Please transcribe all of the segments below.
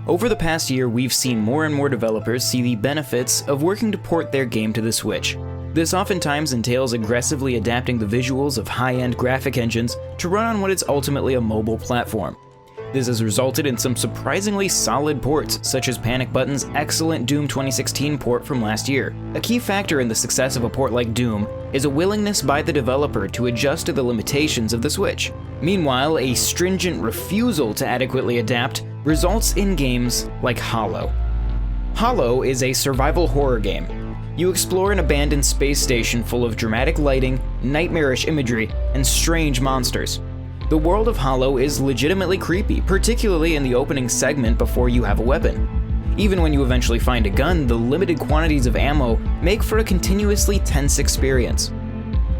Over the past year, we've seen more and more developers see the benefits of working to port their game to the Switch. This oftentimes entails aggressively adapting the visuals of high-end graphic engines to run on what is ultimately a mobile platform. This has resulted in some surprisingly solid ports, such as Panic Button's excellent Doom 2016 port from last year. A key factor in the success of a port like Doom is a willingness by the developer to adjust to the limitations of the Switch. Meanwhile, a stringent refusal to adequately adapt results in games like Hollow. Hollow is a survival horror game. You explore an abandoned space station full of dramatic lighting, nightmarish imagery, and strange monsters. The world of Hollow is legitimately creepy, particularly in the opening segment before you have a weapon. Even when you eventually find a gun, the limited quantities of ammo make for a continuously tense experience.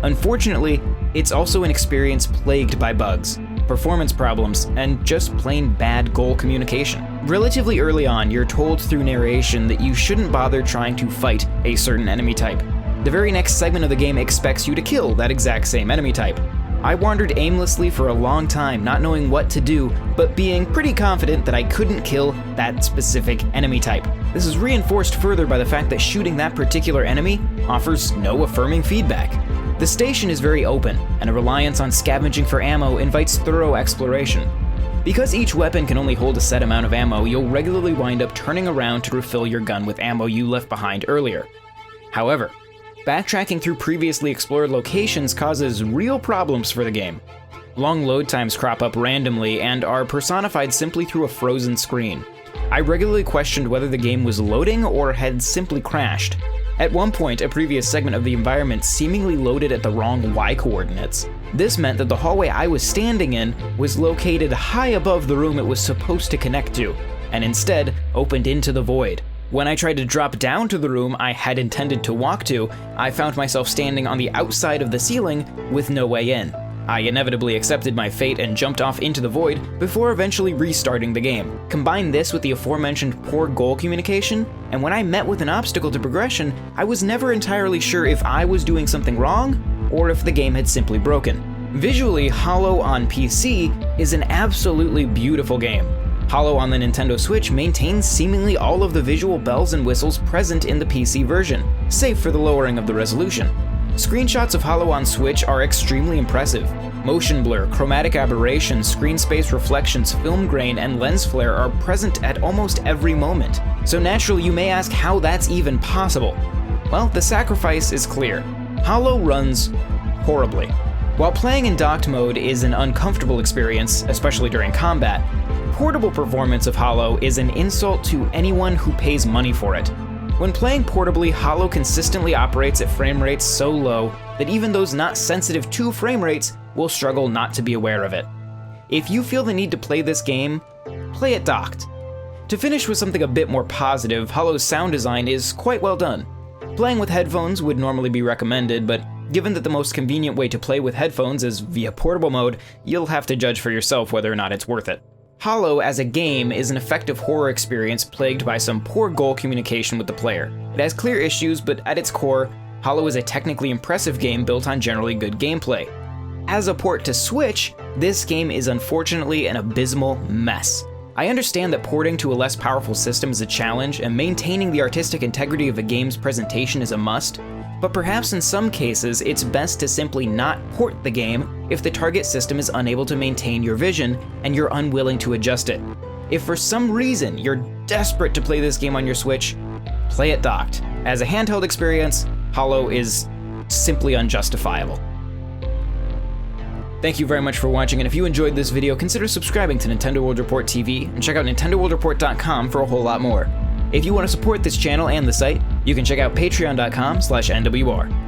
Unfortunately, it's also an experience plagued by bugs, performance problems, and just plain bad goal communication. Relatively early on, you're told through narration that you shouldn't bother trying to fight a certain enemy type. The very next segment of the game expects you to kill that exact same enemy type. I wandered aimlessly for a long time, not knowing what to do, but being pretty confident that I couldn't kill that specific enemy type. This is reinforced further by the fact that shooting that particular enemy offers no affirming feedback. The station is very open, and a reliance on scavenging for ammo invites thorough exploration. Because each weapon can only hold a set amount of ammo, you'll regularly wind up turning around to refill your gun with ammo you left behind earlier. However, backtracking through previously explored locations causes real problems for the game. Long load times crop up randomly and are personified simply through a frozen screen. I regularly questioned whether the game was loading or had simply crashed. At one point, a previous segment of the environment seemingly loaded at the wrong Y coordinates. This meant that the hallway I was standing in was located high above the room it was supposed to connect to, and instead opened into the void. When I tried to drop down to the room I had intended to walk to, I found myself standing on the outside of the ceiling with no way in. I inevitably accepted my fate and jumped off into the void before eventually restarting the game. Combine this with the aforementioned poor goal communication, and when I met with an obstacle to progression, I was never entirely sure if I was doing something wrong or if the game had simply broken. Visually, Hollow on PC is an absolutely beautiful game. Hollow on the Nintendo Switch maintains seemingly all of the visual bells and whistles present in the PC version, save for the lowering of the resolution. Screenshots of Hollow on Switch are extremely impressive. Motion blur, chromatic aberration, screen space reflections, film grain, and lens flare are present at almost every moment. So naturally you may ask how that's even possible. Well, the sacrifice is clear. Hollow runs horribly. While playing in docked mode is an uncomfortable experience, especially during combat, portable performance of Hollow is an insult to anyone who pays money for it. When playing portably, Hollow consistently operates at frame rates so low that even those not sensitive to frame rates will struggle not to be aware of it. If you feel the need to play this game, play it docked. To finish with something a bit more positive, Hollow's sound design is quite well done. Playing with headphones would normally be recommended, but given that the most convenient way to play with headphones is via portable mode, you'll have to judge for yourself whether or not it's worth it. Hollow as a game is an effective horror experience plagued by some poor goal communication with the player. It has clear issues, but at its core, Hollow is a technically impressive game built on generally good gameplay. As a port to Switch, this game is unfortunately an abysmal mess. I understand that porting to a less powerful system is a challenge, and maintaining the artistic integrity of a game's presentation is a must, but perhaps in some cases it's best to simply not port the game if the target system is unable to maintain your vision and you're unwilling to adjust it. If for some reason you're desperate to play this game on your Switch, play it docked. As a handheld experience, Hollow is simply unjustifiable. Thank you very much for watching, and if you enjoyed this video, consider subscribing to Nintendo World Report TV and check out NintendoWorldReport.com for a whole lot more. If you want to support this channel and the site, you can check out patreon.com/NWR.